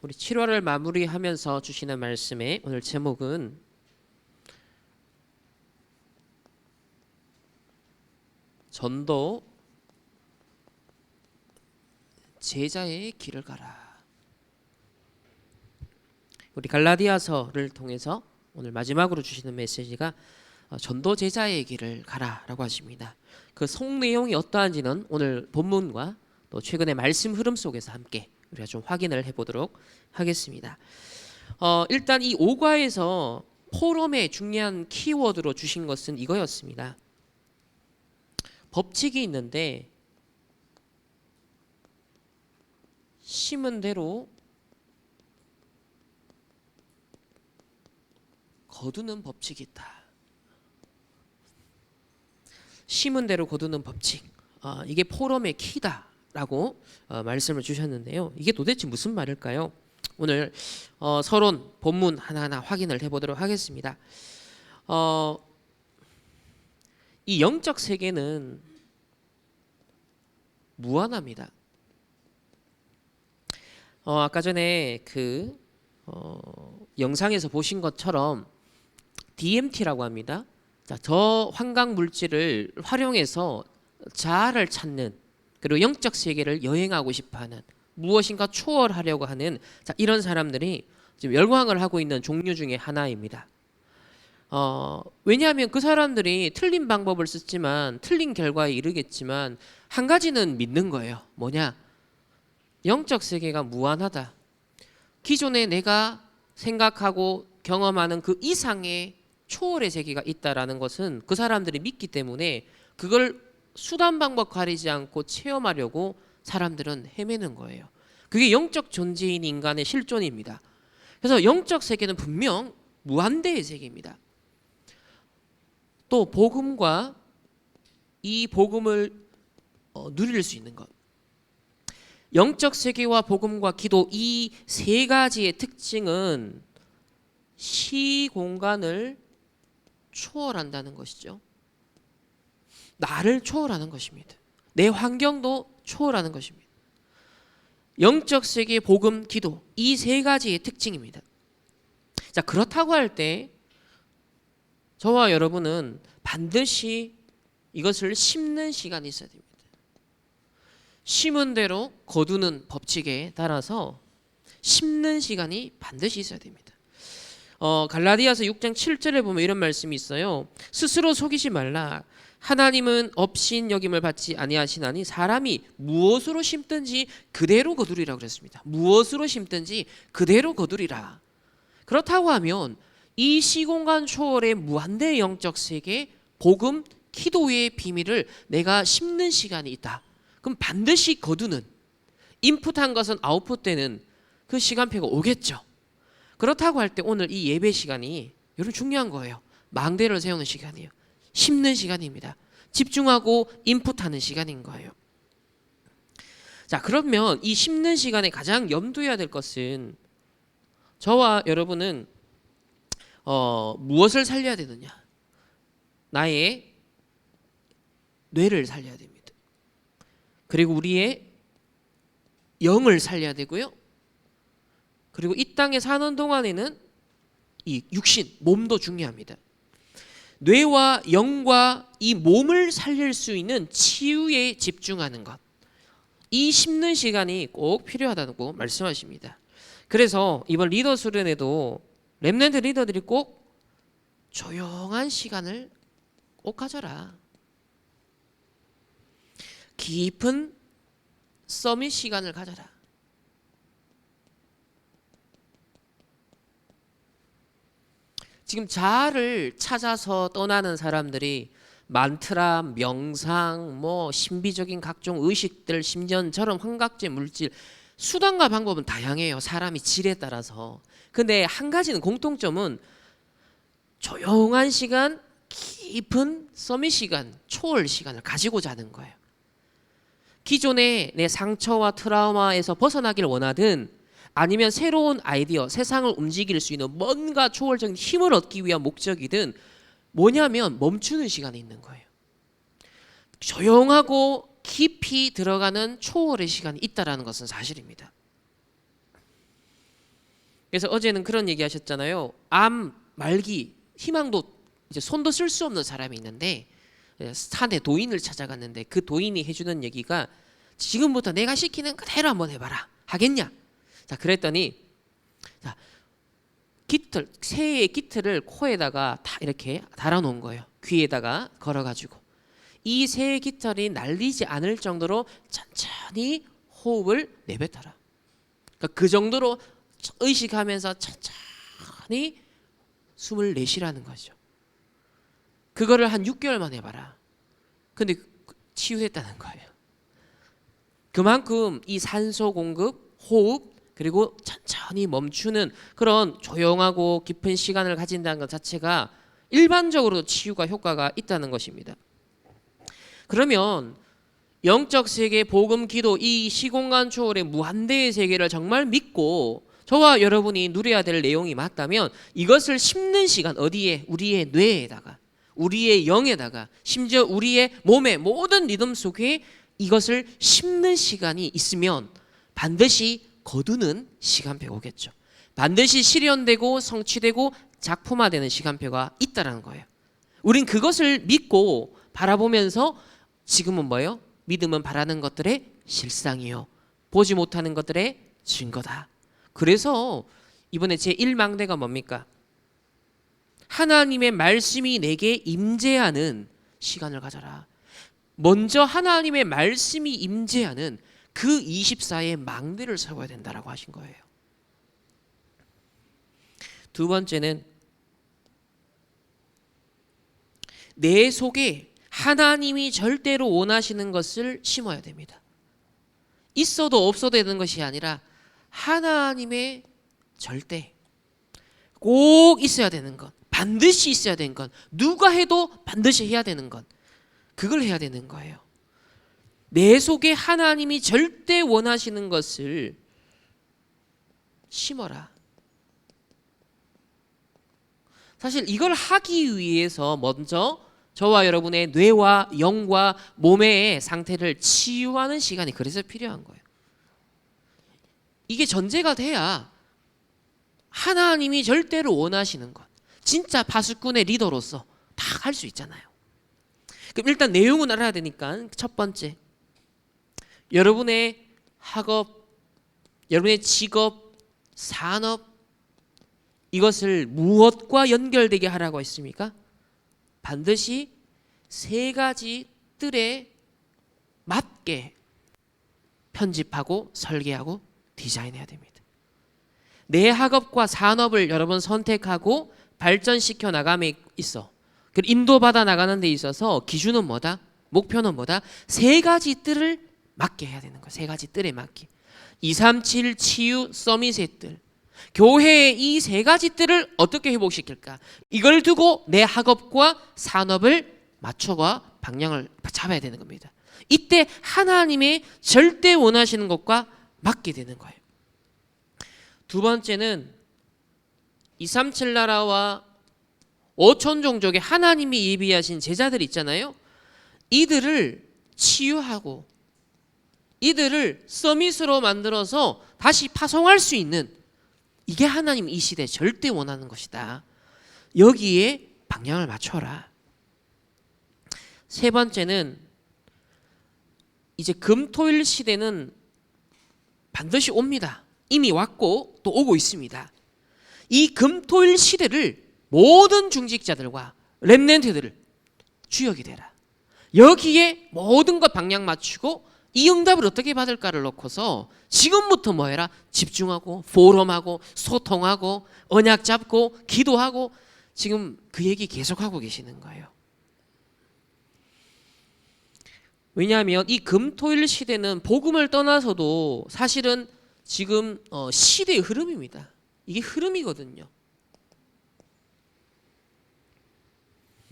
우리 7월을 마무리하면서 주시는 말씀의 오늘 제목은 전도 제자의 길을 가라. 우리 갈라디아서를 통해서 오늘 마지막으로 주시는 메시지가 전도 제자의 길을 가라라고 하십니다. 그 속 내용이 어떠한지는 오늘 본문과 또 최근의 말씀 흐름 속에서 함께 우리가 좀 확인을 해보도록 하겠습니다. 일단 이 5과에서 포럼의 중요한 키워드로 주신 것은 이거였습니다. 법칙이 있는데 심은 대로 거두는 법칙이 있다. 심은 대로 거두는 법칙. 이게 포럼의 키다라고 말씀을 주셨는데요. 이게 도대체 무슨 말일까요? 오늘 서론 본문 하나하나 확인을 해보도록 하겠습니다. 이 영적 세계는 무한합니다. 아까 전에 그 영상에서 보신 것처럼 DMT라고 합니다. 자, 저환각 물질을 활용해서 자아를 찾는, 그리고 영적 세계를 여행하고 싶어하는, 무엇인가 초월하려고 하는 이런 사람들이 지금 열광을 하고 있는 종류 중에 하나입니다. 왜냐하면 그 사람들이 틀린 방법을 썼지만 틀린 결과에 이르겠지만 한 가지는 믿는 거예요. 뭐냐? 영적 세계가 무한하다. 기존에 내가 생각하고 경험하는 그 이상의 초월의 세계가 있다라는 것은 그 사람들이 믿기 때문에 그걸 수단 방법 가리지 않고 체험하려고 사람들은 헤매는 거예요. 그게 영적 존재인 인간의 실존입니다. 그래서 영적 세계는 분명 무한대의 세계입니다. 또 복음과 이 복음을 누릴 수 있는 것, 영적 세계와 복음과 기도, 이 세 가지의 특징은 시공간을 초월한다는 것이죠. 나를 초월하는 것입니다. 내 환경도 초월하는 것입니다. 영적 세계, 복음, 기도, 이 세 가지의 특징입니다. 자, 그렇다고 할 때 저와 여러분은 반드시 이것을 심는 시간이 있어야 됩니다. 심은 대로 거두는 법칙에 따라서 심는 시간이 반드시 있어야 됩니다. 갈라디아서 6장 7절에 보면 이런 말씀이 있어요. 스스로 속이지 말라. 하나님은 업신 여김을 받지 아니하시나니 사람이 무엇으로 심든지 그대로 거두리라 그랬습니다. 무엇으로 심든지 그대로 거두리라. 그렇다고 하면 이 시공간 초월의 무한대 영적 세계, 복음, 기도의 비밀을 내가 심는 시간이 있다. 그럼 반드시 거두는, 인풋한 것은 아웃풋되는 그 시간표가 오겠죠. 그렇다고 할 때 오늘 이 예배 시간이 여러분 중요한 거예요. 망대를 세우는 시간이에요. 심는 시간입니다. 집중하고 인풋하는 시간인 거예요. 자, 그러면 이 심는 시간에 가장 염두해야 될 것은 저와 여러분은 무엇을 살려야 되느냐? 나의 뇌를 살려야 됩니다. 그리고 우리의 영을 살려야 되고요. 그리고 이 땅에 사는 동안에는 이 육신, 몸도 중요합니다. 뇌와 영과 이 몸을 살릴 수 있는 치유에 집중하는 것, 이 심는 시간이 꼭 필요하다고 말씀하십니다. 그래서 이번 리더 수련회도 렘넌트 리더들이 꼭 조용한 시간을 꼭 가져라. 깊은 서밋 시간을 가져라. 지금 자아를 찾아서 떠나는 사람들이 만트라, 명상, 신비적인 각종 의식들, 심지어처럼 환각제 물질, 수단과 방법은 다양해요. 사람이 질에 따라서. 근데 한 가지는 공통점은 조용한 시간, 깊은 서밋 시간, 초월 시간을 가지고자 하는 거예요. 기존의 내 상처와 트라우마에서 벗어나길 원하든 아니면 새로운 아이디어, 세상을 움직일 수 있는 뭔가 초월적인 힘을 얻기 위한 목적이든 뭐냐면 멈추는 시간이 있는 거예요. 조용하고 깊이 들어가는 초월의 시간이 있다는 것은 사실입니다. 그래서 어제는 그런 얘기 하셨잖아요. 암 말기 희망도 이제 손도 쓸 수 없는 사람이 있는데 산에 도인을 찾아갔는데 그 도인이 해주는 얘기가 지금부터 내가 시키는 그대로 한번 해봐라. 하겠냐? 자, 그랬더니 자, 깃털, 새의 깃털을 코에다가 다 이렇게 달아놓은 거예요. 귀에다가 걸어가지고 이 새의 깃털이 날리지 않을 정도로 천천히 호흡을 내뱉어라. 그러니까 그 정도로 의식하면서 천천히 숨을 내쉬라는 거죠. 그거를 한 6개월만 해봐라. 근데 치유됐다는 거예요. 그만큼 이 산소 공급, 호흡, 그리고 천천히 멈추는 그런 조용하고 깊은 시간을 가진다는 것 자체가 일반적으로 치유가 효과가 있다는 것입니다. 그러면 영적 세계, 복음, 기도, 이 시공간 초월의 무한대의 세계를 정말 믿고 저와 여러분이 누려야 될 내용이 맞다면 이것을 심는 시간, 어디에? 우리의 뇌에다가, 우리의 영에다가, 심지어 우리의 몸의 모든 리듬 속에 이것을 심는 시간이 있으면 반드시 거두는 시간표가 오겠죠. 반드시 실현되고 성취되고 작품화되는 시간표가 있다는 거예요. 우린 그것을 믿고 바라보면서 지금은 뭐예요? 믿음은 바라는 것들의 실상이요, 보지 못하는 것들의 증거다. 그래서 이번에 제1망대가 뭡니까? 하나님의 말씀이 내게 임재하는 시간을 가져라. 먼저 하나님의 말씀이 임재하는 그 24의 망대를 세워야 된다라고 하신 거예요. 두 번째는 내 속에 하나님이 절대로 원하시는 것을 심어야 됩니다. 있어도 없어도 되는 것이 아니라 하나님의 절대, 꼭 있어야 되는 것, 반드시 있어야 되는 것, 누가 해도 반드시 해야 되는 것, 그걸 해야 되는 거예요. 내 속에 하나님이 절대 원하시는 것을 심어라. 사실 이걸 하기 위해서 먼저 저와 여러분의 뇌와 영과 몸의 상태를 치유하는 시간이 그래서 필요한 거예요. 이게 전제가 돼야 하나님이 절대로 원하시는 것, 진짜 파수꾼의 리더로서 다 할 수 있잖아요. 그럼 일단 내용은 알아야 되니까 첫 번째, 여러분의 학업, 여러분의 직업, 산업, 이것을 무엇과 연결되게 하라고 했습니까? 반드시 세 가지 뜰에 맞게 편집하고 설계하고 디자인해야 됩니다. 내 학업과 산업을 여러분 선택하고 발전시켜 나감에 있어. 인도받아 나가는 데 있어서 기준은 뭐다? 목표는 뭐다? 세 가지 뜰을 맞게 해야 되는 거야. 세 가지 뜰에 맞게. 237 치유 서밋의 뜰. 교회의 이 세 가지 뜰을 어떻게 회복시킬까? 이걸 두고 내 학업과 산업을 맞춰가 방향을 잡아야 되는 겁니다. 이때 하나님의 절대 원하시는 것과 맞게 되는 거예요. 두 번째는 237 나라와 5천 종족의 하나님이 예비하신 제자들 있잖아요. 이들을 치유하고 이들을 서밋으로 만들어서 다시 파송할 수 있는, 이게 하나님 이 시대 절대 원하는 것이다. 여기에 방향을 맞춰라. 세 번째는 이제 금토일 시대는 반드시 옵니다. 이미 왔고 또 오고 있습니다. 이 금토일 시대를 모든 중직자들과 렘넌트들을 주역이 되라. 여기에 모든 것 방향 맞추고 이 응답을 어떻게 받을까를 놓고서 지금부터 뭐 해라? 집중하고 포럼하고 소통하고 언약 잡고 기도하고, 지금 그 얘기 계속하고 계시는 거예요. 왜냐하면 이 금토일 시대는 복음을 떠나서도 사실은 지금 시대의 흐름입니다. 이게 흐름이거든요.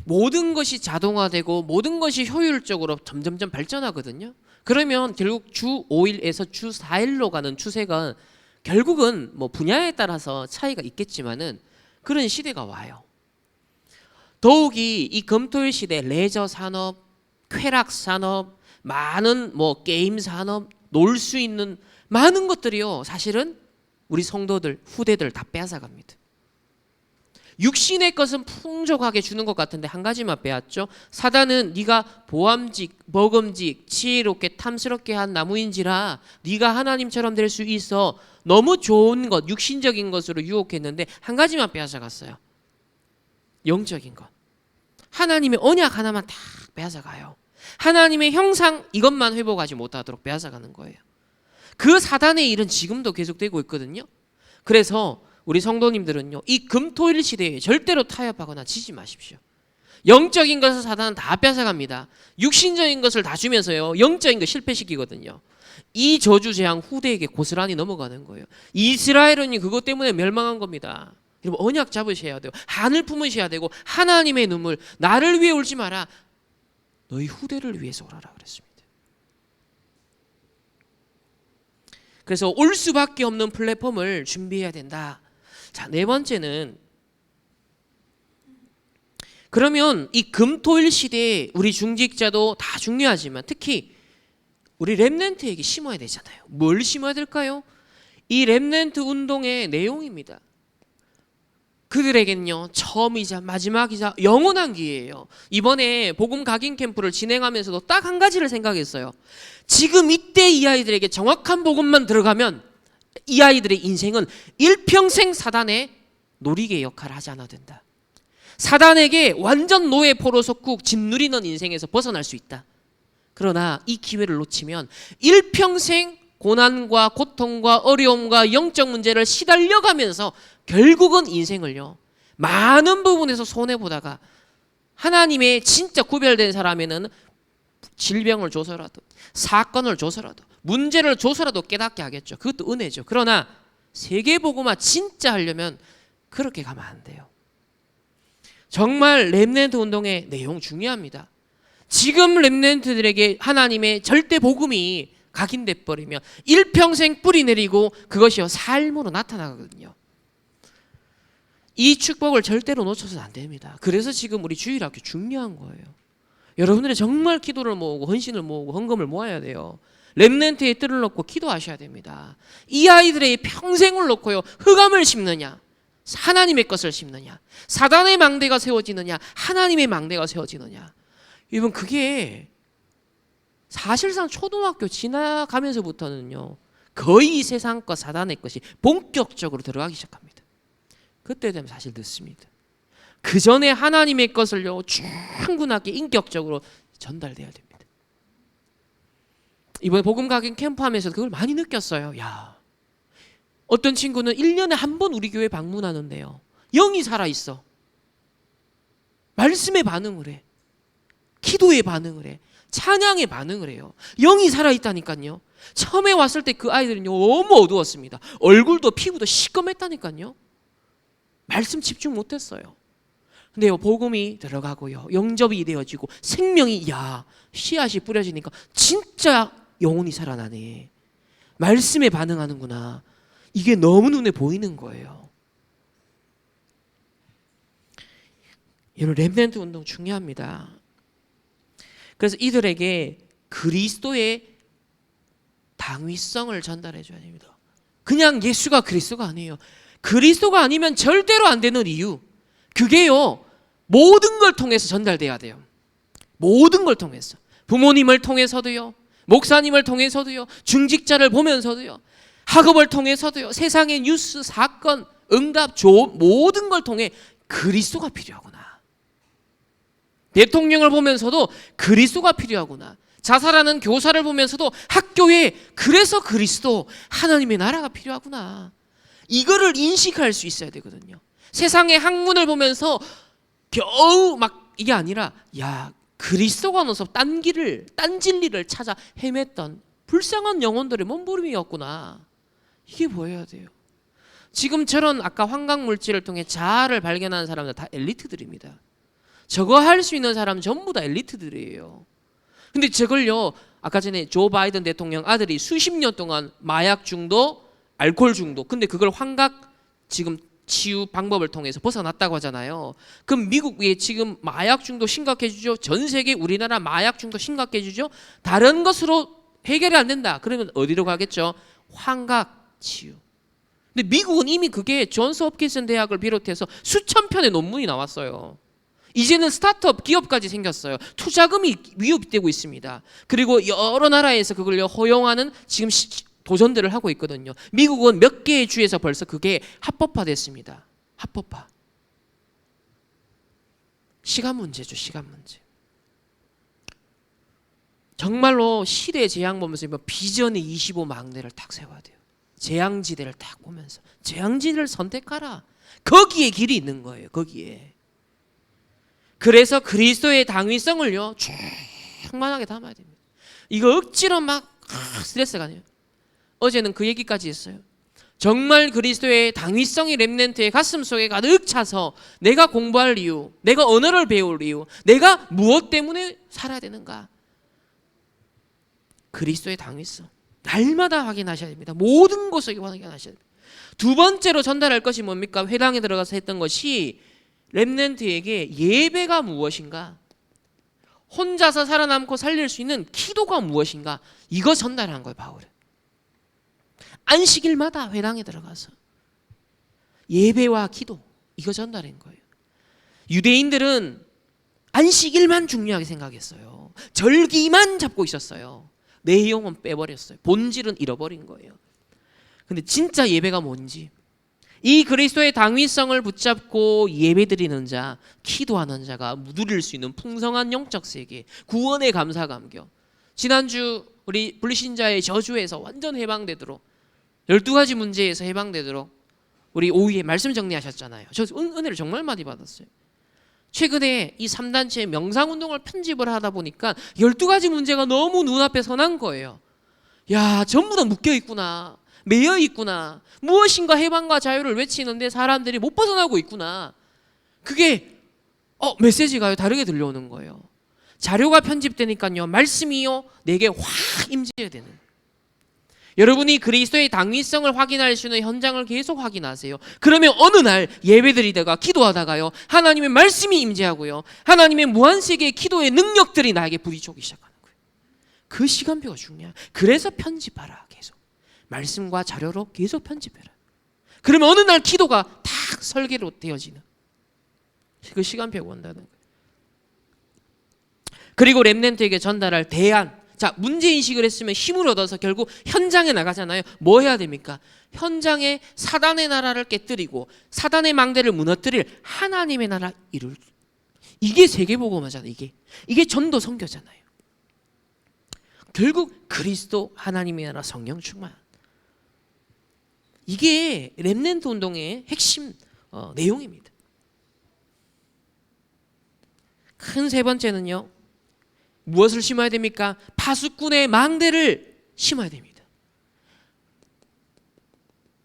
모든 것이 자동화되고 모든 것이 효율적으로 점점점 발전하거든요. 그러면 결국 주 5일에서 주 4일로 가는 추세가 결국은 뭐 분야에 따라서 차이가 있겠지만은 그런 시대가 와요. 더욱이 이 금토일 시대 레저 산업, 쾌락 산업, 많은 뭐 게임 산업, 놀 수 있는 많은 것들이요, 사실은 우리 성도들, 후대들 다 빼앗아갑니다. 육신의 것은 풍족하게 주는 것 같은데 한 가지만 빼앗죠. 사단은 네가 보암직, 먹음직, 지혜롭게 탐스럽게 한 나무인지라 네가 하나님처럼 될 수 있어. 너무 좋은 것, 육신적인 것으로 유혹했는데 한 가지만 빼앗아갔어요. 영적인 것. 하나님의 언약 하나만 다 빼앗아가요. 하나님의 형상 이것만 회복하지 못하도록 빼앗아가는 거예요. 그 사단의 일은 지금도 계속되고 있거든요. 그래서 우리 성도님들은요, 이 금토일 시대에 절대로 타협하거나 지지 마십시오. 영적인 것을 사단은 다 뺏어갑니다. 육신적인 것을 다 주면서요, 영적인 거 실패시키거든요. 이 저주 재앙 후대에게 고스란히 넘어가는 거예요. 이스라엘은 그것 때문에 멸망한 겁니다. 여러분 언약 잡으셔야 돼요. 한을 품으셔야 되고 하나님의 눈물, 나를 위해 울지 마라. 너희 후대를 위해서 오라라 그랬습니다. 그래서 올 수밖에 없는 플랫폼을 준비해야 된다. 자, 네 번째는 그러면 이 금토일 시대에 우리 중직자도 다 중요하지만 특히 우리 렘넌트에게 심어야 되잖아요. 뭘 심어야 될까요? 이 렘넌트 운동의 내용입니다. 그들에겐요, 처음이자 마지막이자 영원한 기회예요. 이번에 복음 각인 캠프를 진행하면서도 딱 한 가지를 생각했어요. 지금 이때 이 아이들에게 정확한 복음만 들어가면 이 아이들의 인생은 일평생 사단의 놀이개 역할을 하지 않아도 된다. 사단에게 완전 노예 포로 속고 짓누리는 인생에서 벗어날 수 있다. 그러나 이 기회를 놓치면 일평생 고난과 고통과 어려움과 영적 문제를 시달려가면서 결국은 인생을요, 많은 부분에서 손해보다가 하나님의 진짜 구별된 사람에는 질병을 줘서라도 사건을 줘서라도 문제를 줘서라도 깨닫게 하겠죠. 그것도 은혜죠. 그러나 세계복음화 진짜 하려면 그렇게 가면 안 돼요. 정말 렘넌트 운동의 내용 중요합니다. 지금 렘넌트들에게 하나님의 절대 복음이 각인돼 버리면 일평생 뿌리 내리고 그것이 삶으로 나타나거든요. 이 축복을 절대로 놓쳐서는 안 됩니다. 그래서 지금 우리 주일학교 중요한 거예요. 여러분들이 정말 기도를 모으고 헌신을 모으고 헌금을 모아야 돼요. 렘넌트의 뜰을 놓고 기도하셔야 됩니다. 이 아이들의 평생을 놓고요, 흑암을 심느냐 하나님의 것을 심느냐, 사단의 망대가 세워지느냐 하나님의 망대가 세워지느냐. 여러분 그게 사실상 초등학교 지나가면서부터는요, 거의 세상 것 사단의 것이 본격적으로 들어가기 시작합니다. 그때 되면 사실 늦습니다. 그 전에 하나님의 것을요, 충분하게 인격적으로 전달돼야 됩니다. 이번에 복음 각인 캠프 하면서 그걸 많이 느꼈어요. 야, 어떤 친구는 1년에 한 번 우리 교회 방문하는데요, 영이 살아있어. 말씀에 반응을 해. 기도에 반응을 해. 찬양에 반응을 해요. 영이 살아있다니까요. 처음에 왔을 때 그 아이들은 너무 어두웠습니다. 얼굴도 피부도 시꺼맸다니까요. 말씀 집중 못했어요. 근데요, 복음이 들어가고요, 영접이 되어지고 생명이 씨앗이 뿌려지니까 진짜 영혼이 살아나네. 말씀에 반응하는구나. 이게 너무 눈에 보이는 거예요. 이런 렘넌트 운동 중요합니다. 그래서 이들에게 그리스도의 당위성을 전달해 줘야 됩니다. 그냥 예수가 그리스도가 아니에요. 그리스도가 아니면 절대로 안 되는 이유, 그게요, 모든 걸 통해서 전달돼야 돼요. 모든 걸 통해서. 부모님을 통해서도요, 목사님을 통해서도요, 중직자를 보면서도요, 학업을 통해서도요, 세상의 뉴스, 사건, 응답, 모든 걸 통해 그리스도가 필요하구나. 대통령을 보면서도 그리스도가 필요하구나. 자살하는 교사를 보면서도 학교에 그래서 그리스도, 하나님의 나라가 필요하구나. 이거를 인식할 수 있어야 되거든요. 세상의 학문을 보면서 겨우 막 이게 아니라, 그리스도가 넣어서 딴 진리를 찾아 헤맸던 불쌍한 영혼들의 몸부림이었구나. 이게 보여야 돼요. 지금 저런 아까 환각 물질을 통해 자아를 발견하는 사람들 다 엘리트들입니다. 저거 할 수 있는 사람은 전부 다 엘리트들이에요. 근데 저걸요, 아까 전에 조 바이든 대통령 아들이 수십 년 동안 마약 중독, 알코올 중독, 근데 그걸 환각 지금 치유 방법을 통해서 벗어났다고 하잖아요. 그럼 미국에 지금 마약 중독 심각해지죠. 전 세계 우리나라 마약 중독 심각해지죠. 다른 것으로 해결이 안 된다. 그러면 어디로 가겠죠? 환각 치유. 근데 미국은 이미 그게 존스 홉킨슨 대학을 비롯해서 수천 편의 논문이 나왔어요. 이제는 스타트업 기업까지 생겼어요. 투자금이 위협되고 있습니다. 그리고 여러 나라에서 그걸 허용하는 지금 도전들을 하고 있거든요. 미국은 몇 개의 주에서 벌써 그게 합법화됐습니다. 합법화. 시간 문제죠. 시간 문제. 정말로 시대의 재앙 보면서 비전의 25망대를 딱 세워야 돼요. 재앙지대를 딱 보면서 재앙지대를 선택하라. 거기에 길이 있는 거예요. 거기에. 그래서 그리스도의 당위성을요 충만하게 담아야 됩니다. 이거 억지로 막 스트레스가 아니에요. 어제는 그 얘기까지 했어요. 정말 그리스도의 당위성이 렘넌트의 가슴 속에 가득 차서 내가 공부할 이유, 내가 언어를 배울 이유, 내가 무엇 때문에 살아야 되는가. 그리스도의 당위성 날마다 확인하셔야 됩니다. 모든 것을 확인하셔야 됩니다. 두 번째로 전달할 것이 뭡니까? 회당에 들어가서 했던 것이 렘넌트에게 예배가 무엇인가, 혼자서 살아남고 살릴 수 있는 기도가 무엇인가, 이거 전달한 거예요. 바울은 안식일마다 회당에 들어가서 예배와 기도, 이거 전달한 거예요. 유대인들은 안식일만 중요하게 생각했어요. 절기만 잡고 있었어요. 내용은 빼버렸어요. 본질은 잃어버린 거예요. 근데 진짜 예배가 뭔지, 이 그리스도의 당위성을 붙잡고 예배드리는 자, 기도하는 자가 누릴 수 있는 풍성한 영적 세계, 구원의 감사 감격. 지난주 우리 불신자의 저주에서 완전 해방되도록, 12가지 문제에서 해방되도록 우리 오후에 말씀 정리하셨잖아요. 저 은혜를 정말 많이 받았어요. 최근에 이 3단체 명상운동을 편집을 하다 보니까 12가지 문제가 너무 눈앞에 선한 거예요. 야, 전부 다 묶여있구나, 매여있구나, 무엇인가 해방과 자유를 외치는데 사람들이 못 벗어나고 있구나. 그게 메시지가 다르게 들려오는 거예요. 자료가 편집되니까요 말씀이요 내게 확 임재해야 되는. 여러분이 그리스도의 당위성을 확인할 수 있는 현장을 계속 확인하세요. 그러면 어느 날 예배드리다가 기도하다가요 하나님의 말씀이 임재하고요 하나님의 무한세계의 기도의 능력들이 나에게 부딪히기 시작하는 거예요. 그 시간표가 중요해요. 그래서 편집하라. 계속 말씀과 자료로 계속 편집해라. 그러면 어느 날 기도가 딱 설계로 되어지는 그 시간표가 온다는 거예요. 그리고 렘넌트에게 전달할 대안. 자, 문제인식을 했으면 힘을 얻어서 결국 현장에 나가잖아요. 뭐 해야 됩니까? 현장에 사단의 나라를 깨뜨리고 사단의 망대를 무너뜨릴 하나님의 나라 이룰. 이게 세계복음화잖아요. 이게 전도 선교잖아요. 결국 그리스도, 하나님의 나라, 성령 충만. 이게 렘넌트 운동의 핵심 내용입니다. 큰 세 번째는요, 무엇을 심어야 됩니까? 파수꾼의 망대를 심어야 됩니다.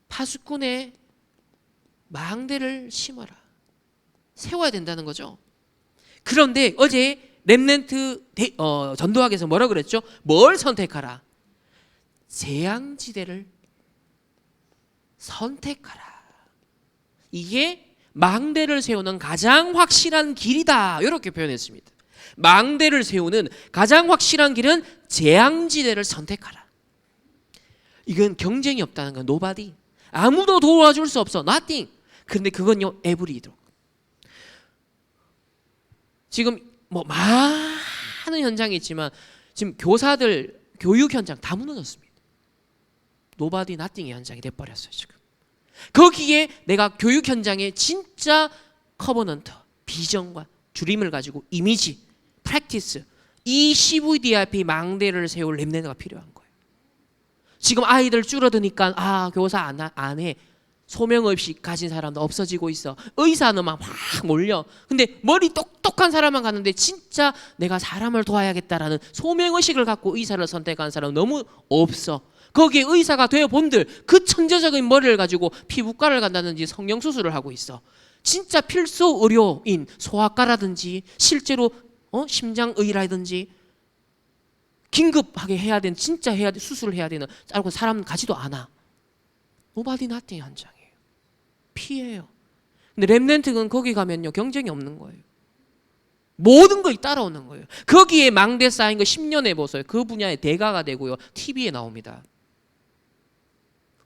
파수꾼의 망대를 심어라. 세워야 된다는 거죠. 그런데 어제 렘넌트 전도학에서 뭐라 그랬죠? 뭘 선택하라? 재앙지대를 선택하라. 이게 망대를 세우는 가장 확실한 길이다. 이렇게 표현했습니다. 망대를 세우는 가장 확실한 길은 재앙지대를 선택하라. 이건 경쟁이 없다는 거야. nobody. 아무도 도와줄 수 없어. nothing. 그런데 그건요 every도. 지금 뭐 많은 현장이 있지만 지금 교사들 교육 현장 다 무너졌습니다. nobody, nothing의 현장이 돼버렸어요. 지금 거기에 내가 교육 현장에 진짜 커버넌트, 비전과 주림을 가지고 이미지, 프랙티스, 이 CVDIP 망대를 세울 렘넌트가 필요한 거예요. 지금 아이들 줄어드니까 교사 안 해. 소명 없이 가진 사람도 없어지고 있어. 의사는 막 몰려. 근데 머리 똑똑한 사람만 가는데 진짜 내가 사람을 도와야겠다라는 소명의식을 갖고 의사를 선택한 사람은 너무 없어. 거기에 의사가 되어본들 그 천재적인 머리를 가지고 피부과를 간다든지 성형수술을 하고 있어. 진짜 필수 의료인, 소아과라든지 실제로 심장의라든지 긴급하게 해야 되는, 진짜 해야 돼, 수술을 해야 되는 사람 가지도 않아. nobody, nothing 현장이에요. 피해요. 근데 렘넌트는 거기 가면요 경쟁이 없는 거예요. 모든 것이 따라오는 거예요. 거기에 망대 쌓인 거 10년 해보세요. 그 분야의 대가가 되고요 TV에 나옵니다.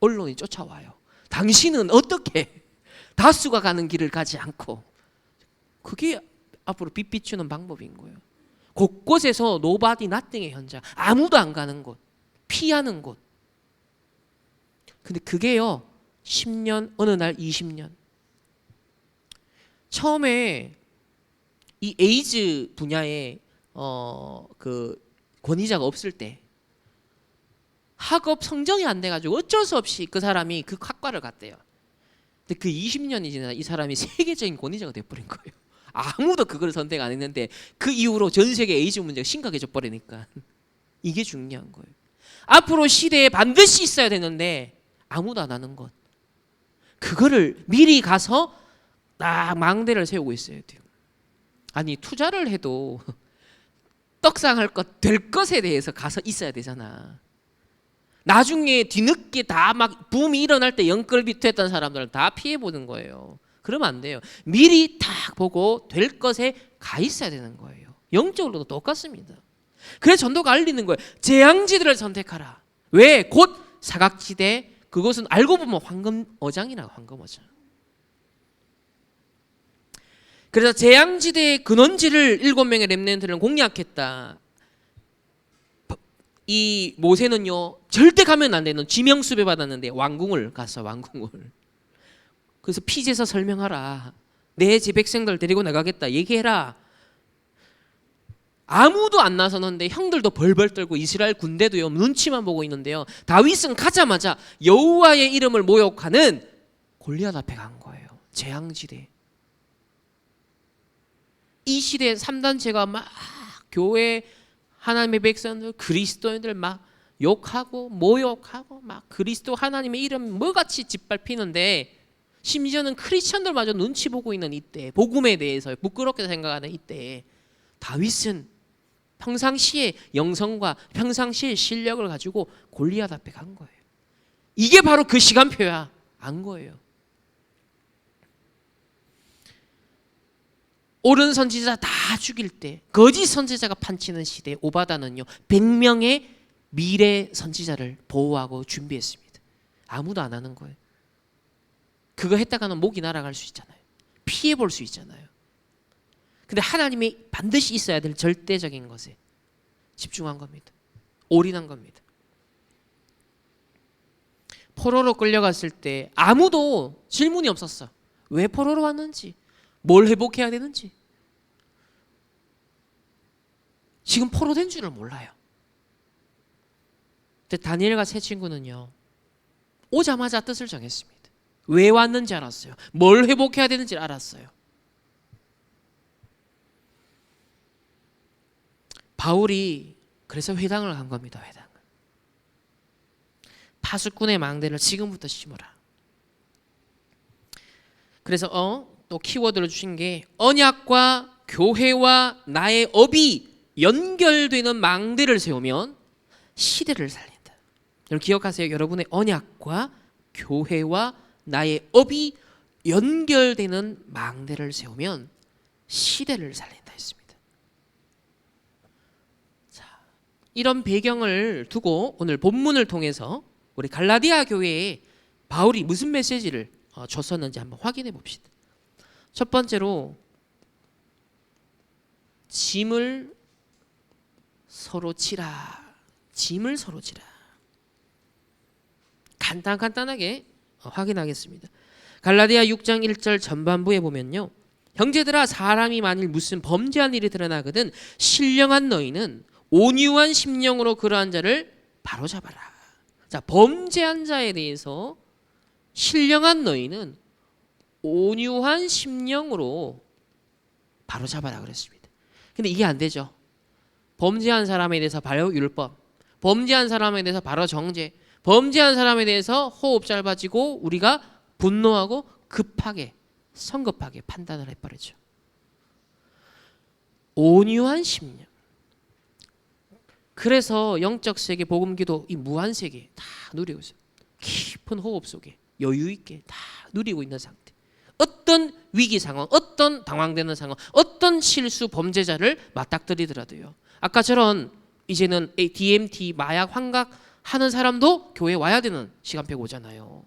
언론이 쫓아와요. 당신은 어떻게 다수가 가는 길을 가지 않고. 그게 앞으로 빛 비추는 방법인 거예요. 곳곳에서 nobody nothing의 현장, 아무도 안 가는 곳, 피하는 곳. 근데 그게요 10년, 어느 날 20년. 처음에 이 에이즈 분야에 그 권위자가 없을 때 학업 성적이 안 돼가지고 어쩔 수 없이 그 사람이 그 학과를 갔대요. 근데 그 20년이 지나 이 사람이 세계적인 권위자가 돼버린 거예요. 아무도 그걸 선택 안 했는데 그 이후로 전 세계 에이즈 문제가 심각해져 버리니까. 이게 중요한 거예요. 앞으로 시대에 반드시 있어야 되는데 아무도 안 하는 것, 그거를 미리 가서 딱 망대를 세우고 있어야 돼요. 아니 투자를 해도 떡상할 것, 될 것에 대해서 가서 있어야 되잖아. 나중에 뒤늦게 다 막 붐이 일어날 때 영끌비투했던 사람들은 다 피해보는 거예요. 그러면 안 돼요. 미리 딱 보고 될 것에 가 있어야 되는 거예요. 영적으로도 똑같습니다. 그래서 전도가 알리는 거예요. 재앙지대를 선택하라. 왜? 곧 사각지대, 그것은 알고 보면 황금어장이라고, 황금어장. 그래서 재앙지대의 근원지를 7명의 렘넌트를 공략했다. 이 모세는요 절대 가면 안 되는 지명수배 받았는데 왕궁을 갔어. 왕궁을. 그래서 피제서 설명하라. 내 제 백성들 데리고 나가겠다 얘기해라. 아무도 안 나서는데 형들도 벌벌 떨고 이스라엘 군대도요 눈치만 보고 있는데요, 다윗은 가자마자 여호와의 이름을 모욕하는 골리앗 앞에 간 거예요. 재앙지대. 이 시대에 3단체가 막 교회 하나님의 백성들, 그리스도인들 막 욕하고 모욕하고 막 그리스도 하나님의 이름 뭐같이 짓밟히는데, 심지어는 크리스천들마저 눈치 보고 있는 이때, 복음에 대해서 부끄럽게 생각하는 이때 다윗은 평상시에 영성과 평상시에 실력을 가지고 골리앗 앞에 간 거예요. 이게 바로 그 시간표야. 안 거예요. 옳은 선지자 다 죽일 때 거짓 선지자가 판치는 시대에 오바다는요 100명의 미래 선지자를 보호하고 준비했습니다. 아무도 안 하는 거예요. 그거 했다가는 목이 날아갈 수 있잖아요. 피해 볼 수 있잖아요. 근데 하나님이 반드시 있어야 될 절대적인 것에 집중한 겁니다. 올인한 겁니다. 포로로 끌려갔을 때 아무도 질문이 없었어. 왜 포로로 왔는지, 뭘 회복해야 되는지. 지금 포로된 줄을 몰라요. 근데 다니엘과 세 친구는요 오자마자 뜻을 정했습니다. 왜 왔는지 알았어요. 뭘 회복해야 되는지 알았어요. 바울이 그래서 회당을 간 겁니다. 회당을. 파수꾼의 망대를 지금부터 심어라. 그래서 또 키워드를 주신 게 언약과 교회와 나의 업이 연결되는 망대를 세우면 시대를 살린다. 여러분 기억하세요. 여러분의 언약과 교회와 나의 업이 연결되는 망대를 세우면 시대를 살린다 했습니다. 자, 이런 배경을 두고 오늘 본문을 통해서 우리 갈라디아 교회에 바울이 무슨 메시지를 줬었는지 한번 확인해 봅시다. 첫 번째로 짐을 서로 지라. 짐을 서로 지라. 간단하게 확인하겠습니다. 갈라디아 6장 1절 전반부에 보면요, 형제들아 사람이 만일 무슨 범죄한 일이 드러나거든 신령한 너희는 온유한 심령으로 그러한 자를 바로잡아라. 자, 범죄한 자에 대해서 신령한 너희는 온유한 심령으로 바로잡아라 그랬습니다. 근데 이게 안 되죠. 범죄한 사람에 대해서 바로 율법, 범죄한 사람에 대해서 바로 정죄, 범죄한 사람에 대해서 호흡 짧아지고 우리가 분노하고 급하게 성급하게 판단을 해버리죠. 온유한 심령. 그래서 영적 세계, 복음기도 이 무한 세계 다 누리고 있어요. 깊은 호흡 속에 여유 있게 다 누리고 있는 상태. 어떤 위기 상황, 어떤 당황되는 상황, 어떤 실수 범죄자를 맞닥뜨리더라도요. 아까처럼 이제는 DMT, 마약, 환각 하는 사람도 교회에 와야 되는 시간표가 오잖아요.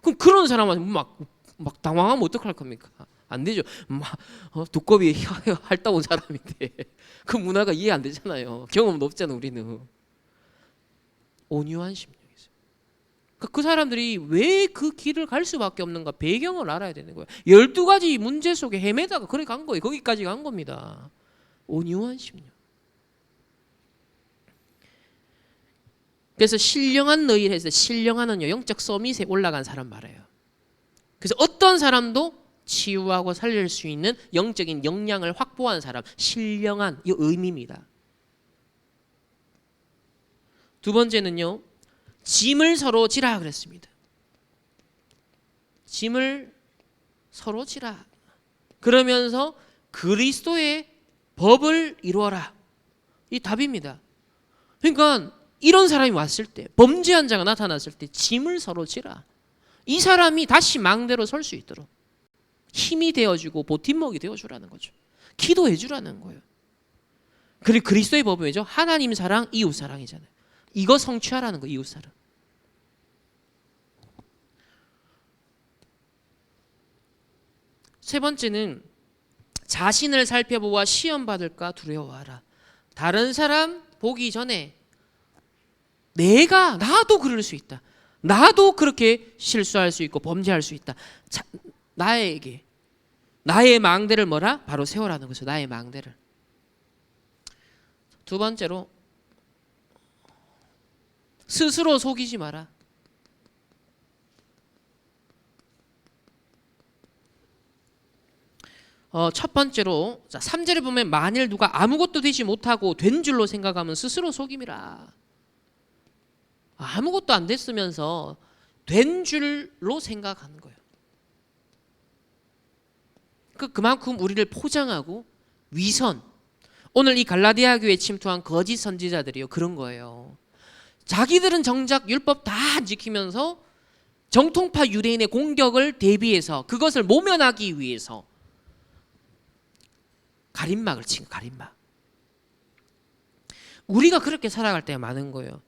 그럼 그런 사람한테 막 당황하면 어떡할 겁니까? 안 되죠. 두꺼비 핥다 온 사람인데 그 문화가 이해 안 되잖아요. 경험도 없잖아 우리는. 온유한 심령이죠. 그 사람들이 왜 그 길을 갈 수밖에 없는가 배경을 알아야 되는 거예요. 12가지 문제 속에 헤매다가 그래 간 거예요. 거기까지 간 겁니다. 온유한 심령. 그래서 신령한 너희를 해서 신령한은요 영적 서밋에 올라간 사람 말해요. 그래서 어떤 사람도 치유하고 살릴 수 있는 영적인 역량을 확보한 사람, 신령한 이 의미입니다. 두 번째는요, 짐을 서로 지라 그랬습니다. 짐을 서로 지라. 그러면서 그리스도의 법을 이루어라. 이 답입니다. 그러니까 이런 사람이 왔을 때, 범죄한 자가 나타났을 때 짐을 서로 지라. 이 사람이 다시 망대로 설 수 있도록 힘이 되어주고 보팀목이 되어주라는 거죠. 기도해 주라는 거예요. 그리고 그리스도의 법은 왜죠? 하나님 사랑, 이웃 사랑이잖아요. 이거 성취하라는 거예요. 이웃 사랑. 세 번째는 자신을 살펴보아 시험 받을까 두려워하라. 다른 사람 보기 전에 나도 그럴 수 있다. 나도 그렇게 실수할 수 있고 범죄할 수 있다. 나에게 나의 망대를 뭐라? 바로 세워라는 거죠. 나의 망대를. 두 번째로 스스로 속이지 마라. 첫 번째로 3절에 보면 만일 누가 아무것도 되지 못하고 된 줄로 생각하면 스스로 속임이라. 아무것도 안 됐으면서 된 줄로 생각하는 거예요. 그만큼 우리를 포장하고 위선. 오늘 이 갈라디아 교회에 침투한 거짓 선지자들이요 그런 거예요. 자기들은 정작 율법 다 안 지키면서 정통파 유대인의 공격을 대비해서 그것을 모면하기 위해서 가림막을 친 가림막. 우리가 그렇게 살아갈 때가 많은 거예요.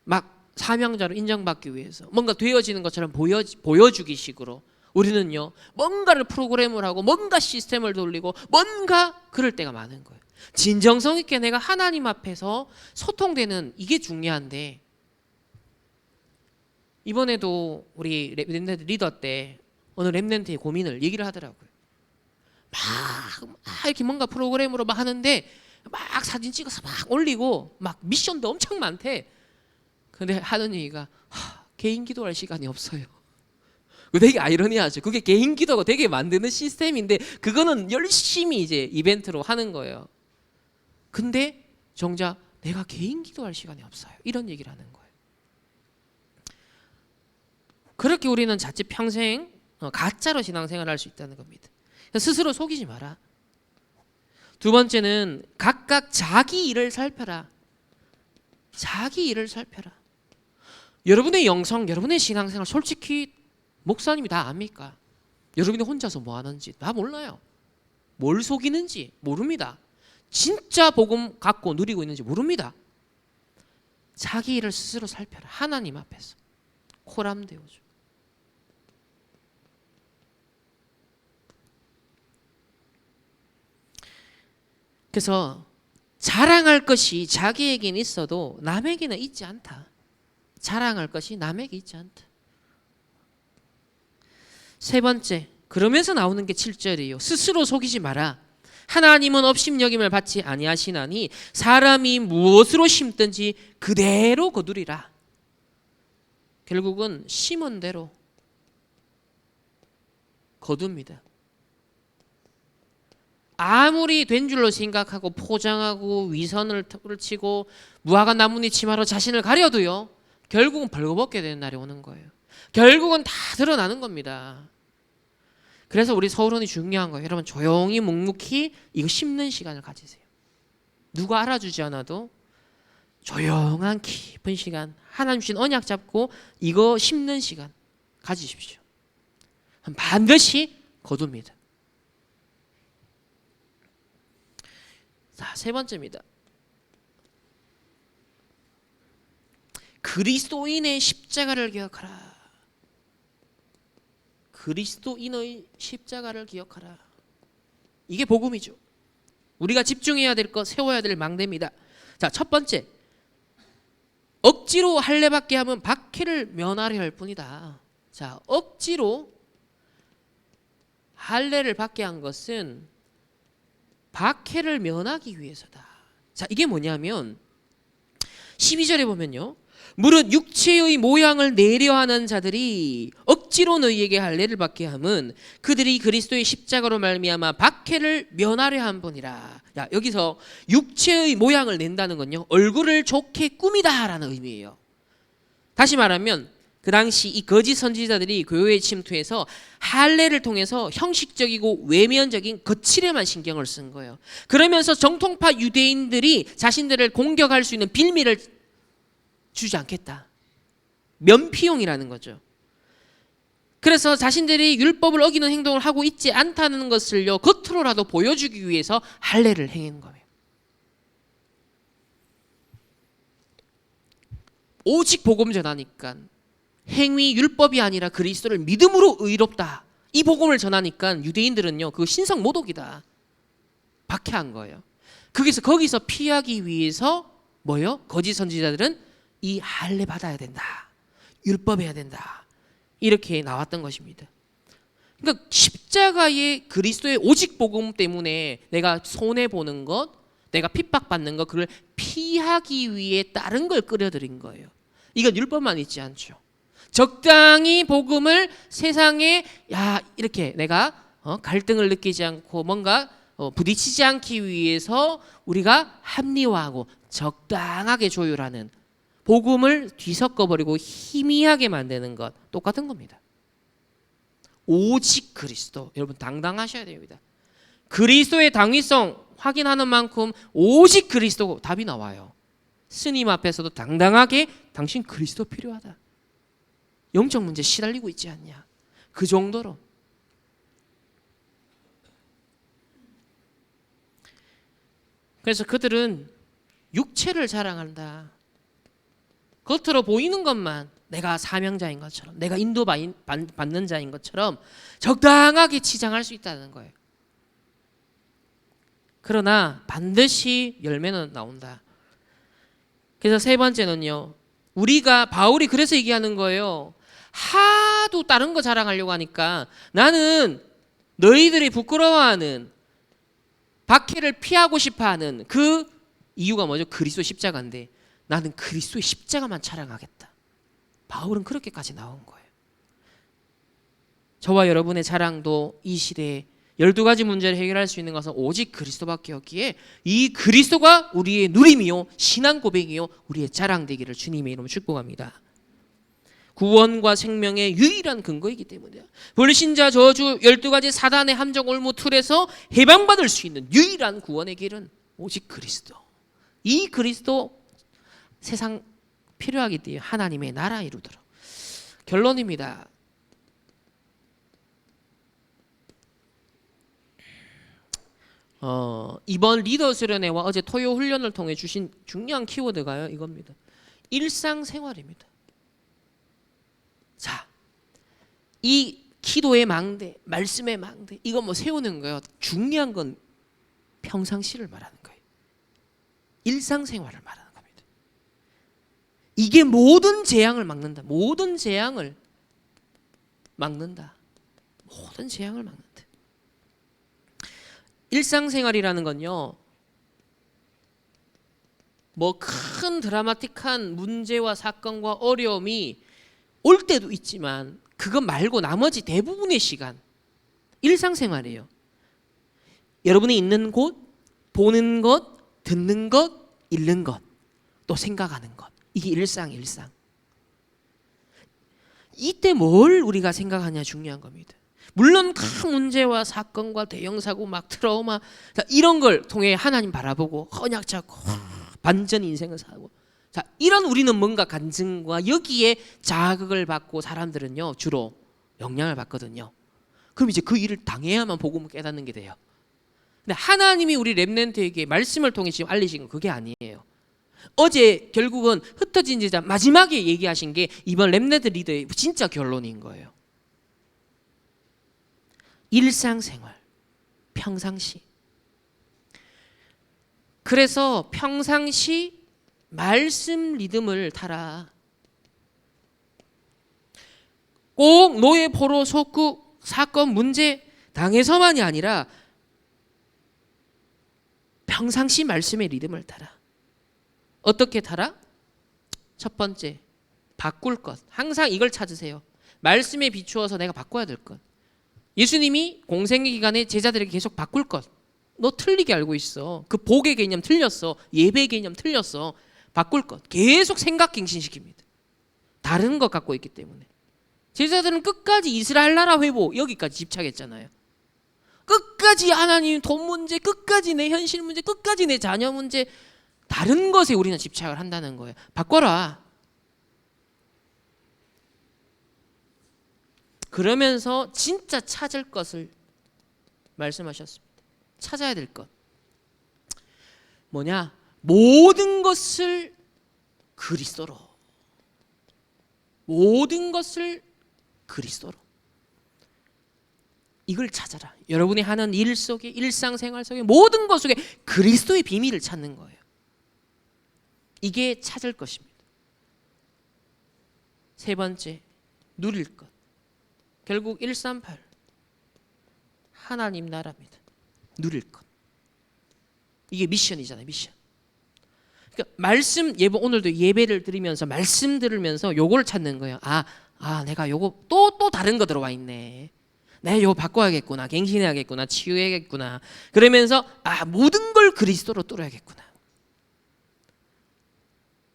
막 사명자로 인정받기 위해서 뭔가 되어지는 것처럼 보여주기 식으로 우리는요 뭔가를 프로그램을 하고 뭔가 시스템을 돌리고 뭔가 그럴 때가 많은 거예요. 진정성 있게 내가 하나님 앞에서 소통되는 이게 중요한데, 이번에도 우리 랩런트 리더 때 어느 랩런트의 고민을 얘기를 하더라고요. 막 이렇게 뭔가 프로그램으로 막 하는데 막 사진 찍어서 막 올리고 막 미션도 엄청 많대. 근데 하는 얘기가 개인 기도할 시간이 없어요. 되게 아이러니하죠. 그게 개인 기도가 되게 만드는 시스템인데 그거는 열심히 이제 이벤트로 하는 거예요. 근데 정작 내가 개인 기도할 시간이 없어요. 이런 얘기를 하는 거예요. 그렇게 우리는 자칫 평생 가짜로 신앙생활을 할 수 있다는 겁니다. 스스로 속이지 마라. 두 번째는 각각 자기 일을 살펴라. 자기 일을 살펴라. 여러분의 영성, 여러분의 신앙생활 솔직히 목사님이 다 압니까? 여러분이 혼자서 뭐 하는지 다 몰라요. 뭘 속이는지 모릅니다. 진짜 복음 갖고 누리고 있는지 모릅니다. 자기 일을 스스로 살펴라. 하나님 앞에서 코람되어줘. 그래서 자랑할 것이 자기에게는 있어도 남에게는 있지 않다. 자랑할 것이 남에게 있지 않다. 세 번째, 그러면서 나오는 게 7절이에요. 스스로 속이지 마라. 하나님은 업심여김을 받지 아니하시나니 사람이 무엇으로 심든지 그대로 거두리라. 결국은 심은 대로 거둡니다. 아무리 된 줄로 생각하고 포장하고 위선을 치고 무화과 나뭇잎 치마로 자신을 가려도요 결국은 벌거벗게 되는 날이 오는 거예요. 결국은 다 드러나는 겁니다. 그래서 우리 서울원이 중요한 거예요. 여러분 조용히 묵묵히 이거 심는 시간을 가지세요. 누가 알아주지 않아도 조용한 깊은 시간, 하나님 주신 언약 잡고 이거 심는 시간 가지십시오. 반드시 거둡니다. 자, 세 번째입니다. 그리스도인의 십자가를 기억하라. 그리스도인의 십자가를 기억하라. 이게 복음이죠. 우리가 집중해야 될 것, 세워야 될 망대입니다. 자, 첫 번째, 억지로 할례받게 하면 박해를 면하려 할 뿐이다. 자, 억지로 할례를 받게 한 것은 박해를 면하기 위해서다. 자, 이게 뭐냐면 12절에 보면요, 무릇 육체의 모양을 내려하는 자들이 억지로 너희에게 할례를 받게 함은 그들이 그리스도의 십자가로 말미암아 박해를 면하려 한 분이라. 야, 여기서 육체의 모양을 낸다는 건요, 얼굴을 좋게 꾸미다라는 의미예요. 다시 말하면 그 당시 이 거짓 선지자들이 교회에 침투해서 할례를 통해서 형식적이고 외면적인 거칠에만 신경을 쓴 거예요. 그러면서 정통파 유대인들이 자신들을 공격할 수 있는 빌미를 주지 않겠다. 면피용이라는 거죠. 그래서 자신들이 율법을 어기는 행동을 하고 있지 않다는 것을요, 겉으로라도 보여주기 위해서 할례를 행한 거예요. 오직 복음 전하니까, 행위 율법이 아니라 그리스도를 믿음으로 의롭다, 이 복음을 전하니까 유대인들은요, 그거 신성 모독이다, 박해한 거예요. 거기서 피하기 위해서 뭐요? 거짓 선지자들은 이 할례 받아야 된다, 율법해야 된다, 이렇게 나왔던 것입니다. 그러니까 십자가의 그리스도의 오직 복음 때문에 내가 손해 보는 것, 내가 핍박받는 것, 그걸 피하기 위해 다른 걸 끌어들인 거예요. 이건 율법만 있지 않죠. 적당히 복음을 세상에 이렇게 내가 갈등을 느끼지 않고 뭔가 부딪히지 않기 위해서 우리가 합리화하고 적당하게 조율하는, 복음을 뒤섞어버리고 희미하게 만드는 것, 똑같은 겁니다. 오직 그리스도, 여러분 당당하셔야 됩니다. 그리스도의 당위성 확인하는 만큼 오직 그리스도 답이 나와요. 스님 앞에서도 당당하게 당신 그리스도 필요하다, 영적 문제 시달리고 있지 않냐, 그 정도로. 그래서 그들은 육체를 자랑한다. 겉으로 보이는 것만 내가 사명자인 것처럼, 내가 인도받는 자인 것처럼 적당하게 치장할 수 있다는 거예요. 그러나 반드시 열매는 나온다. 그래서 세 번째는요, 바울이 그래서 얘기하는 거예요. 하도 다른 거 자랑하려고 하니까 나는 너희들이 부끄러워하는, 박해를 피하고 싶어하는 그 이유가 뭐죠? 그리스도 십자가인데 나는 그리스도의 십자가만 자랑하겠다. 바울은 그렇게까지 나온 거예요. 저와 여러분의 자랑도 이 시대에 12가지 문제를 해결할 수 있는 것은 오직 그리스도밖에 없기에 이 그리스도가 우리의 누림이요, 신앙 고백이요, 우리의 자랑되기를 주님의 이름으로 축복합니다. 구원과 생명의 유일한 근거이기 때문이에요. 불신자 저주 12가지 사단의 함정 올무 틀에서 해방받을 수 있는 유일한 구원의 길은 오직 그리스도. 이 그리스도 세상 필요하기 때문에 하나님의 나라 이루도록. 결론입니다. 이번 리더 수련회와 어제 토요 훈련을 통해 주신 중요한 키워드가요, 이겁니다. 일상생활입니다. 자, 이 기도의 망대, 말씀의 망대, 이거 뭐 세우는 거예요. 중요한 건 평상시를 말하는 거예요. 일상생활을 말하는 겁니다. 이게 모든 재앙을 막는다. 모든 재앙을 막는다. 모든 재앙을 막는다. 일상생활이라는 건요, 뭐 큰 드라마틱한 문제와 사건과 어려움이 올 때도 있지만 그것 말고 나머지 대부분의 시간 일상생활이에요. 여러분이 있는 곳, 보는 것, 듣는 것, 읽는 것, 또 생각하는 것, 이게 일상. 이때 뭘 우리가 생각하냐 중요한 겁니다. 물론 큰 문제와 사건과 대형 사고, 막 트라우마, 이런 걸 통해 하나님 바라보고 헌약 찾고 반전 인생을 살고, 자, 이런 우리는 뭔가 간증과 여기에 자극을 받고 사람들은요 주로 영향을 받거든요. 그럼 이제 그 일을 당해야만 복음을 깨닫는 게 돼요. 근데 하나님이 우리 렘넌트에게 말씀을 통해 지금 알리신 건 그게 아니에요. 어제 결국은 흩어진 제자 마지막에 얘기하신 게 이번 렘넌트 리더의 진짜 결론인 거예요. 일상생활, 평상시. 그래서 평상시 말씀 리듬을 타라. 꼭 노예 포로 속국 사건 문제 당해서만이 아니라 평상시 말씀의 리듬을 타라. 어떻게 타라? 첫 번째, 바꿀 것. 항상 이걸 찾으세요. 말씀에 비추어서 내가 바꿔야 될 것. 예수님이 공생의 기간에 제자들에게 계속 바꿀 것. 너 틀리게 알고 있어. 그 복의 개념 틀렸어. 예배의 개념 틀렸어. 바꿀 것. 계속 생각 갱신시킵니다. 다른 것 갖고 있기 때문에. 제자들은 끝까지 이스라엘 나라 회복 여기까지 집착했잖아요. 끝까지 하나님 돈 문제, 끝까지 내 현실 문제, 끝까지 내 자녀 문제, 다른 것에 우리는 집착을 한다는 거예요. 바꿔라. 그러면서 진짜 찾을 것을 말씀하셨습니다. 찾아야 될 것. 뭐냐? 모든 것을 그리스도로. 모든 것을 그리스도로. 이걸 찾아라. 여러분이 하는 일 속에, 일상생활 속에 모든 것 속에 그리스도의 비밀을 찾는 거예요. 이게 찾을 것입니다. 세 번째, 누릴 것. 결국 138 하나님 나라입니다. 누릴 것. 이게 미션이잖아요. 미션. 그러니까 말씀 예배, 오늘도 예배를 드리면서 말씀 들으면서 요걸 찾는 거예요. 내가 요거 또 다른 거 들어와 있네. 내가 요거 바꿔야겠구나. 갱신해야겠구나. 치유해야겠구나. 그러면서 모든 걸 그리스도로 뚫어야겠구나.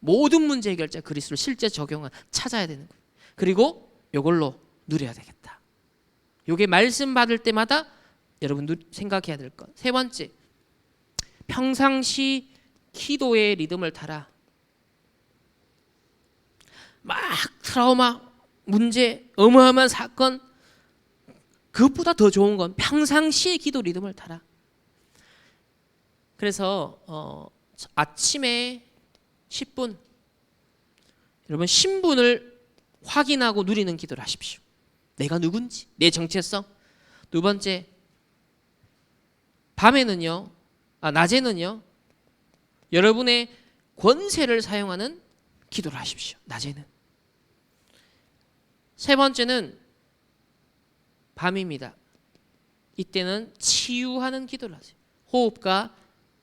모든 문제 해결자 그리스도를 실제 적용한 찾아야 되는 거예요. 그리고 요걸로 누려야 되겠다. 요게 말씀 받을 때마다 여러분 생각해야 될 것. 세 번째, 평상시 기도의 리듬을 타라. 막 트라우마, 문제, 어마어마한 사건, 그것보다 더 좋은 건 평상시의 기도 리듬을 타라. 그래서 아침에 10분 여러분 신분을 확인하고 누리는 기도를 하십시오. 내가 누군지, 내 정체성. 두 번째, 낮에는요 여러분의 권세를 사용하는 기도를 하십시오. 낮에는. 세 번째는 밤입니다. 이때는 치유하는 기도를 하세요. 호흡과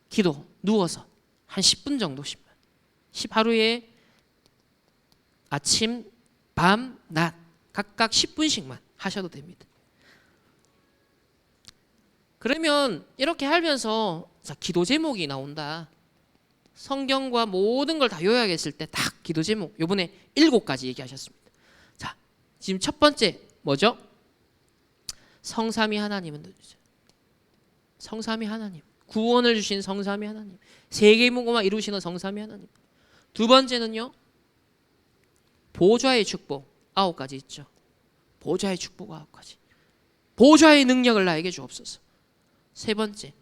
기도, 누워서 한 10분 정도씩만. 하루에 아침, 밤, 낮 각각 10분씩만 하셔도 됩니다. 그러면 이렇게 하면서 기도 제목이 나온다. 성경과 모든 걸 다 요약했을 때 딱 기도 제목 이번에 7가지 얘기하셨습니다. 자, 지금 첫 번째 뭐죠? 성삼위 하나님은 성삼위 하나님, 구원을 주신 성삼위 하나님, 세계문고만 이루시는 성삼위 하나님. 두 번째는요, 보좌의 축복 9가지 있죠. 보좌의 축복 9가지. 보좌의 능력을 나에게 주옵소서. 세 번째,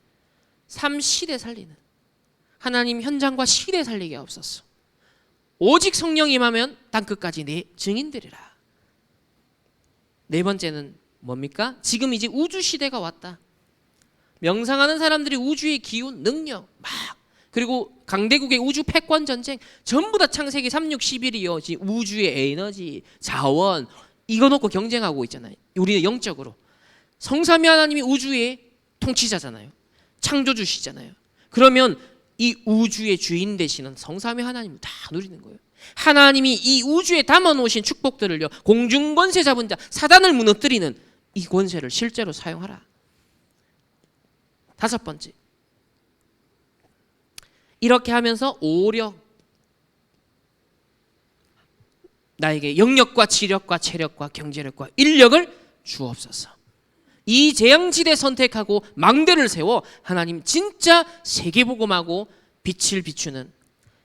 삶 시대 살리는 하나님 현장과 시대 살리게 하옵소서. 오직 성령 임하면 땅끝까지 내 증인되리라. 네 번째는 뭡니까? 지금 이제 우주 시대가 왔다. 명상하는 사람들이 우주의 기운, 능력 막, 그리고 강대국의 우주 패권 전쟁 전부 다 창세기 3, 6, 11이요. 지금 우주의 에너지, 자원 이거 놓고 경쟁하고 있잖아요. 우리는 영적으로. 성삼위 하나님이 우주의 통치자잖아요. 창조주시잖아요. 그러면 이 우주의 주인 되시는 성삼위 하나님을 다 누리는 거예요. 하나님이 이 우주에 담아놓으신 축복들을요, 공중권세 잡은 자 사단을 무너뜨리는 이 권세를 실제로 사용하라. 다섯 번째, 이렇게 하면서 오력, 나에게 영력과 지력과 체력과 경제력과 인력을 주옵소서. 이 재앙지대 선택하고 망대를 세워 하나님 진짜 세계복음하고 빛을 비추는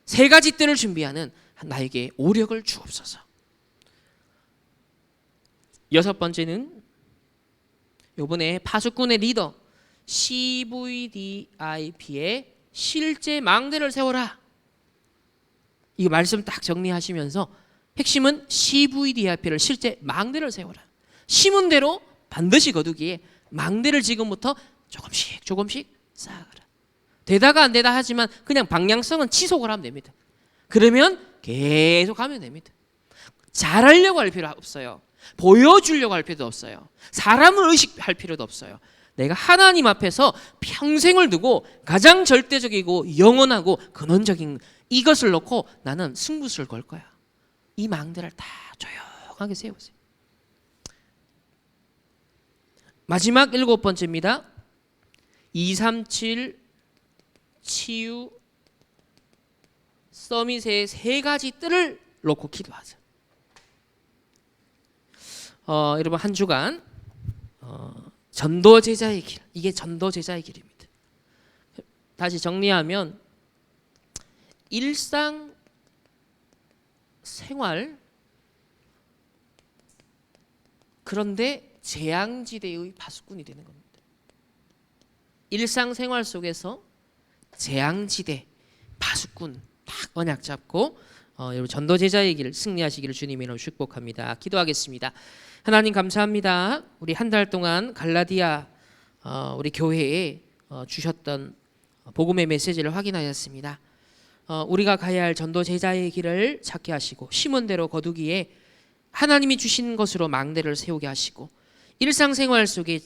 세 가지 뜰을 준비하는 나에게 오력을 주옵소서. 여섯 번째는 이번에 파수꾼의 리더 CVDIP의 실제 망대를 세워라. 이 말씀 딱 정리하시면서 핵심은 CVDIP를 실제 망대를 세워라. 심은 대로 반드시 거두기에 망대를 지금부터 조금씩 조금씩 쌓아가라. 되다가 안 되다 하지만 그냥 방향성은 지속을 하면 됩니다. 그러면 계속 하면 됩니다. 잘하려고 할 필요 없어요. 보여주려고 할 필요도 없어요. 사람을 의식할 필요도 없어요. 내가 하나님 앞에서 평생을 두고 가장 절대적이고 영원하고 근원적인 이것을 놓고 나는 승부수를 걸 거야. 이 망대를 다 조용하게 세우세요. 마지막 7번째입니다. 237 치유 서밋의 3가지 뜰을 놓고 기도하자. 여러분 한 주간 전도 제자의 길, 이게 전도 제자의 길입니다. 다시 정리하면 일상 생활, 그런데 재앙지대의 파수꾼이 되는 겁니다. 일상생활 속에서 재앙지대 파수꾼 딱 언약 잡고 여러분 전도 제자의 길 승리하시기를 주님의 이름으로 축복합니다. 기도하겠습니다. 하나님 감사합니다. 우리 한 달 동안 갈라디아 우리 교회에 주셨던 복음의 메시지를 확인하였습니다. 우리가 가야 할 전도 제자의 길을 찾게 하시고 심은 대로 거두기에 하나님이 주신 것으로 망대를 세우게 하시고 일상생활 속에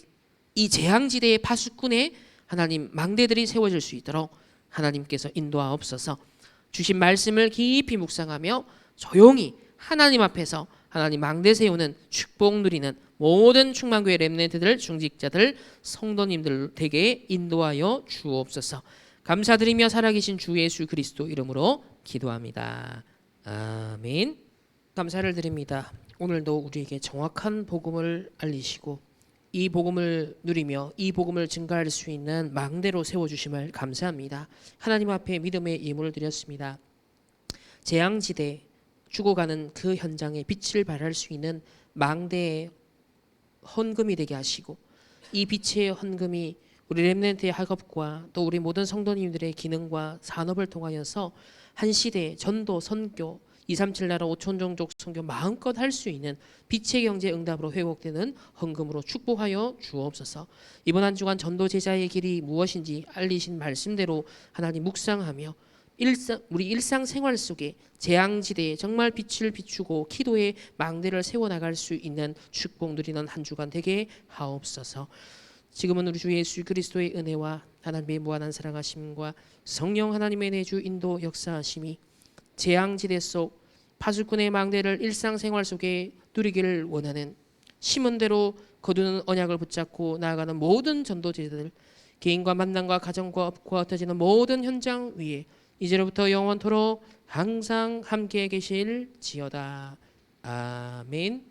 이 재앙지대의 파수꾼의 하나님 망대들이 세워질 수 있도록 하나님께서 인도하옵소서. 주신 말씀을 깊이 묵상하며 조용히 하나님 앞에서 하나님 망대 세우는 축복 누리는 모든 충만교회 렘넌트들, 중직자들, 성도님들 되게 인도하여 주옵소서. 감사드리며 살아계신 주 예수 그리스도 이름으로 기도합니다. 아멘. 감사를 드립니다. 오늘도 우리에게 정확한 복음을 알리시고 이 복음을 누리며 이 복음을 증가할 수 있는 망대로 세워주심을 감사합니다. 하나님 앞에 믿음의 예물을 드렸습니다. 재앙지대 죽어가는 그 현장에 빛을 발할 수 있는 망대의 헌금이 되게 하시고 이 빛의 헌금이 우리 렘넌트의 학업과 또 우리 모든 성도님들의 기능과 산업을 통하여서 한 시대의 전도, 선교, 237 나라 5천 종족 선교 마음껏 할 수 있는 빛의 경제 응답으로 회복되는 헌금으로 축복하여 주옵소서. 이번 한 주간 전도 제자의 길이 무엇인지 알리신 말씀대로 하나님 묵상하며 우리 일상생활 속에 재앙지대에 정말 빛을 비추고 기도의 망대를 세워나갈 수 있는 축복 누리는 한 주간 되게 하옵소서. 지금은 우리 주 예수 그리스도의 은혜와 하나님의 무한한 사랑하심과 성령 하나님의 내주 인도 역사하심이 재앙지대 속 파수꾼의 망대를 일상생활 속에 누리기를 원하는 심은 대로 거두는 언약을 붙잡고 나아가는 모든 전도제자들, 개인과 만남과 가정과 업과 흩어지는 모든 현장 위에 이제로부터 영원토록 항상 함께 계실지어다. 아멘.